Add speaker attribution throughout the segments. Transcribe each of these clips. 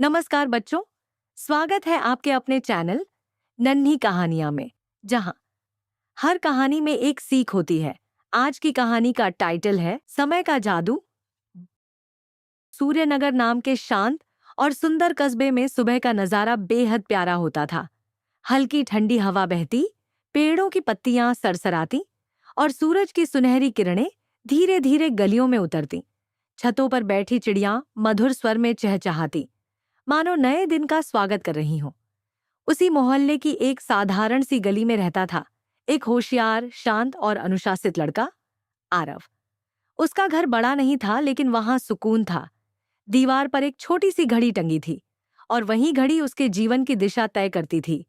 Speaker 1: नमस्कार बच्चों, स्वागत है आपके अपने चैनल नन्ही कहानियां में, जहां हर कहानी में एक सीख होती है। आज की कहानी का टाइटल है समय का जादू। सूर्यनगर नाम के शांत और सुंदर कस्बे में सुबह का नजारा बेहद प्यारा होता था। हल्की ठंडी हवा बहती, पेड़ों की पत्तियां सरसराती और सूरज की सुनहरी किरणें धीरे धीरे गलियों में उतरती। छतों पर बैठी चिड़ियां मधुर स्वर में चहचहाती, मानो नए दिन का स्वागत कर रही हों। उसी मोहल्ले की एक साधारण सी गली में रहता था एक होशियार, शांत और अनुशासित लड़का, आरव। उसका घर बड़ा नहीं था, लेकिन वहां सुकून था। दीवार पर एक छोटी सी घड़ी टंगी थी और वही घड़ी उसके जीवन की दिशा तय करती थी।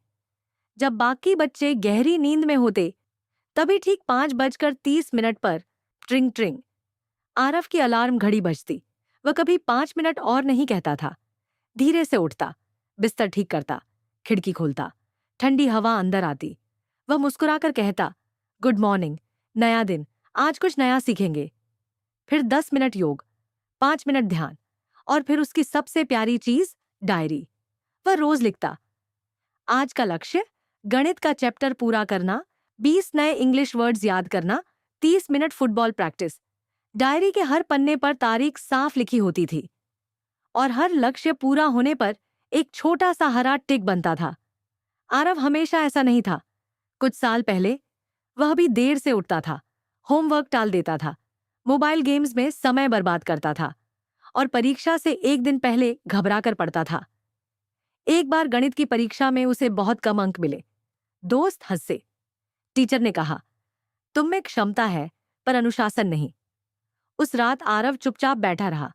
Speaker 1: जब बाकी बच्चे गहरी नींद में होते, तभी ठीक 5:30 पर ट्रिंग ट्रिंग आरव की अलार्म घड़ी बजती। वह कभी 5 मिनट और नहीं कहता था। धीरे से उठता, बिस्तर ठीक करता, खिड़की खोलता, ठंडी हवा अंदर आती। वह मुस्कुराकर कहता, गुड मॉर्निंग, नया दिन, आज कुछ नया सीखेंगे। फिर 10 मिनट योग, 5 मिनट ध्यान, और फिर उसकी सबसे प्यारी चीज, डायरी। वह रोज लिखता, आज का लक्ष्य गणित का चैप्टर पूरा करना, 20 नए इंग्लिश वर्ड्स याद करना, 30 मिनट फुटबॉल प्रैक्टिस। डायरी के हर पन्ने पर तारीख साफ लिखी होती थी और हर लक्ष्य पूरा होने पर एक छोटा सा हरा टिक बनता था। आरव हमेशा ऐसा नहीं था। कुछ साल पहले वह भी देर से उठता था, होमवर्क टाल देता था, मोबाइल गेम्स में समय बर्बाद करता था और परीक्षा से एक दिन पहले घबरा कर पढ़ता था। एक बार गणित की परीक्षा में उसे बहुत कम अंक मिले। दोस्त हंसे। टीचर ने कहा, तुम में क्षमता है पर अनुशासन नहीं। उस रात आरव चुपचाप बैठा रहा।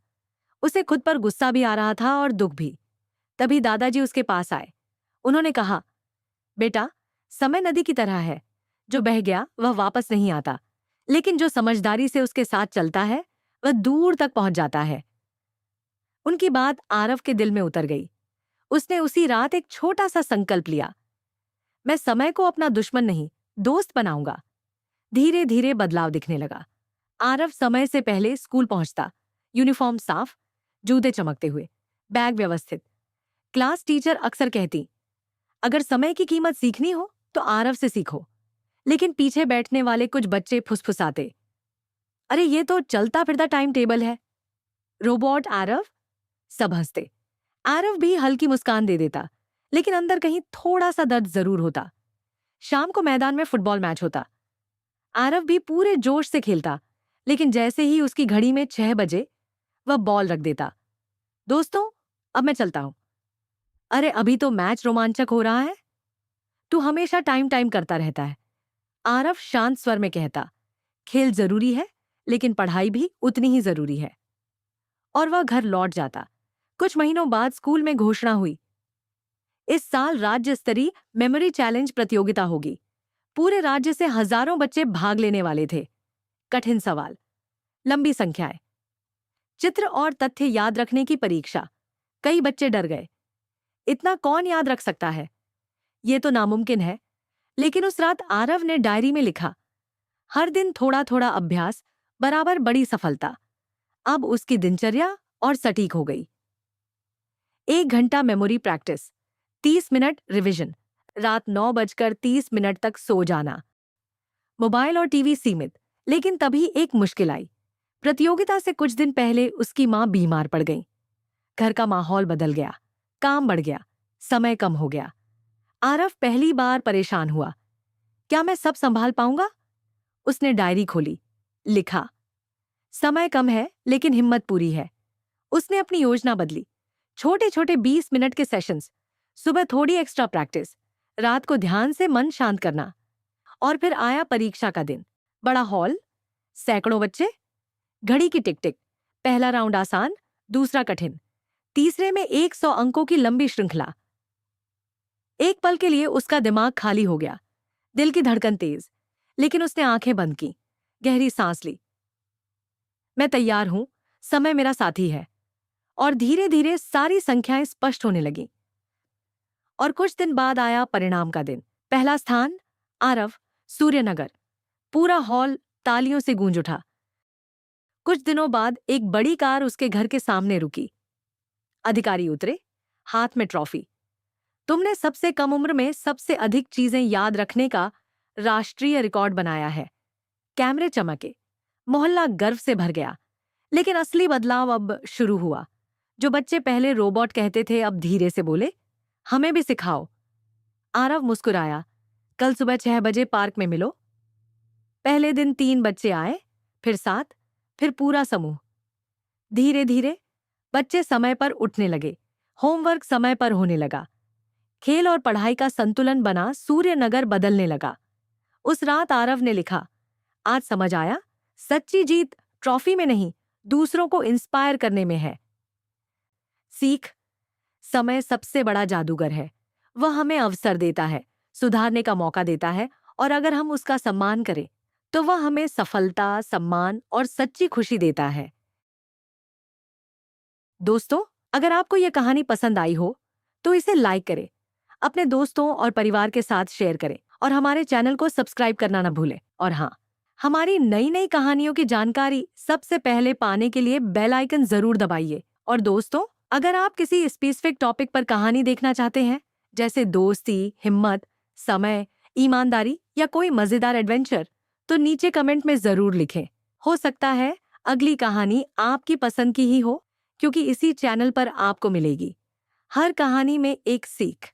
Speaker 1: उसे खुद पर गुस्सा भी आ रहा था और दुख भी। तभी दादाजी उसके पास आए। उन्होंने कहा, बेटा, समय नदी की तरह है, जो बह गया वह वापस नहीं आता, लेकिन जो समझदारी से उसके साथ चलता है वह दूर तक पहुंच जाता है। उनकी बात आरव के दिल में उतर गई। उसने उसी रात एक छोटा सा संकल्प लिया, मैं समय को अपना दुश्मन नहीं, दोस्त बनाऊंगा। धीरे धीरे बदलाव दिखने लगा। आरव समय से पहले स्कूल पहुंचता, यूनिफॉर्म साफ, जूते चमकते हुए, बैग व्यवस्थित। क्लास टीचर अक्सर कहती, अगर समय की कीमत सीखनी हो तो आरव से सीखो। लेकिन पीछे बैठने वाले कुछ बच्चे फुसफुसाते, अरे ये तो चलता फिरता टाइम टेबल है, रोबोट आरव। सब हंसते। आरव भी हल्की मुस्कान दे देता, लेकिन अंदर कहीं थोड़ा सा दर्द जरूर होता। शाम को मैदान में फुटबॉल मैच होता। आरव भी पूरे जोश से खेलता, लेकिन जैसे ही उसकी घड़ी में 6 बजे, वह बॉल रख देता। दोस्तों, अब मैं चलता हूं। अरे अभी तो मैच रोमांचक हो रहा है। तू हमेशा टाइम टाइम करता रहता है, आरव शांत स्वर में कहता। खेल जरूरी है, लेकिन पढ़ाई भी उतनी ही जरूरी है। और वह घर लौट जाता। कुछ महीनों बाद स्कूल में घोषणा हुई, इस साल राज्य स्तरीय मेमोरी चैलेंज प्रतियोगिता होगी। पूरे राज्य से हजारों बच्चे भाग लेने वाले थे। कठिन सवाल, लंबी संख्याएं, चित्र और तथ्य याद रखने की परीक्षा। कई बच्चे डर गए, इतना कौन याद रख सकता है, ये तो नामुमकिन है। लेकिन उस रात आरव ने डायरी में लिखा, हर दिन थोड़ा थोड़ा अभ्यास बराबर बड़ी सफलता। अब उसकी दिनचर्या और सटीक हो गई। 1 घंटा मेमोरी प्रैक्टिस, 30 मिनट रिवीजन, रात 9:30 तक सो जाना। मोबाइल और टीवी सीमित। लेकिन तभी एक मुश्किल आई। प्रतियोगिता से कुछ दिन पहले उसकी मां बीमार पड़ गई। घर का माहौल बदल गया, काम बढ़ गया, समय कम हो गया। आरव पहली बार परेशान हुआ, क्या मैं सब संभाल पाऊंगा? उसने डायरी खोली, लिखा, समय कम है लेकिन हिम्मत पूरी है। उसने अपनी योजना बदली। छोटे छोटे 20 मिनट के सेशंस, सुबह थोड़ी एक्स्ट्रा प्रैक्टिस, रात को ध्यान से मन शांत करना। और फिर आया परीक्षा का दिन। बड़ा हॉल, सैकड़ों बच्चे, घड़ी की टिक टिक, पहला राउंड आसान, दूसरा कठिन, तीसरे में 100 अंकों की लंबी श्रृंखला। एक पल के लिए उसका दिमाग खाली हो गया, दिल की धड़कन तेज। लेकिन उसने आंखें बंद की, गहरी सांस ली। मैं तैयार हूं, समय मेरा साथी है। और धीरे धीरे सारी संख्याएं स्पष्ट होने लगीं। और कुछ दिन बाद आया परिणाम का दिन। पहला स्थान, आरव, सूर्यनगर। पूरा हॉल तालियों से गूंज उठा। कुछ दिनों बाद एक बड़ी कार उसके घर के सामने रुकी। अधिकारी उतरे, हाथ में ट्रॉफी। तुमने सबसे कम उम्र में सबसे अधिक चीजें याद रखने का राष्ट्रीय रिकॉर्ड बनाया है। कैमरे चमके, मोहल्ला गर्व से भर गया। लेकिन असली बदलाव अब शुरू हुआ। जो बच्चे पहले रोबोट कहते थे अब धीरे से बोले, हमें भी सिखाओ। आरव मुस्कुराया। कल सुबह 6 बजे पार्क में मिलो। पहले दिन 3 बच्चे आए, फिर 7, फिर पूरा समूह। धीरे धीरे बच्चे समय पर उठने लगे, होमवर्क समय पर होने लगा, खेल और पढ़ाई का संतुलन बना, सूर्यनगर बदलने लगा। उस रात आरव ने लिखा, आज समझ आया, सच्ची जीत ट्रॉफी में नहीं, दूसरों को इंस्पायर करने में है। सीख, समय सबसे बड़ा जादूगर है। वह हमें अवसर देता है, सुधारने का मौका देता है, और अगर हम उसका सम्मान करें तो वह हमें सफलता, सम्मान और सच्ची खुशी देता है। दोस्तों, अगर आपको यह कहानी पसंद आई हो तो इसे लाइक करें, अपने दोस्तों और परिवार के साथ शेयर करें और हमारे चैनल को सब्सक्राइब करना न भूलें। और हाँ, हमारी नई नई कहानियों की जानकारी सबसे पहले पाने के लिए बेल आइकन जरूर दबाइए। और दोस्तों, अगर आप किसी स्पेसिफिक टॉपिक पर कहानी देखना चाहते हैं, जैसे दोस्ती, हिम्मत, समय, ईमानदारी या कोई मजेदार एडवेंचर, तो नीचे कमेंट में जरूर लिखें। हो सकता है अगली कहानी आपकी पसंद की ही हो, क्योंकि इसी चैनल पर आपको मिलेगी हर कहानी में एक सीख।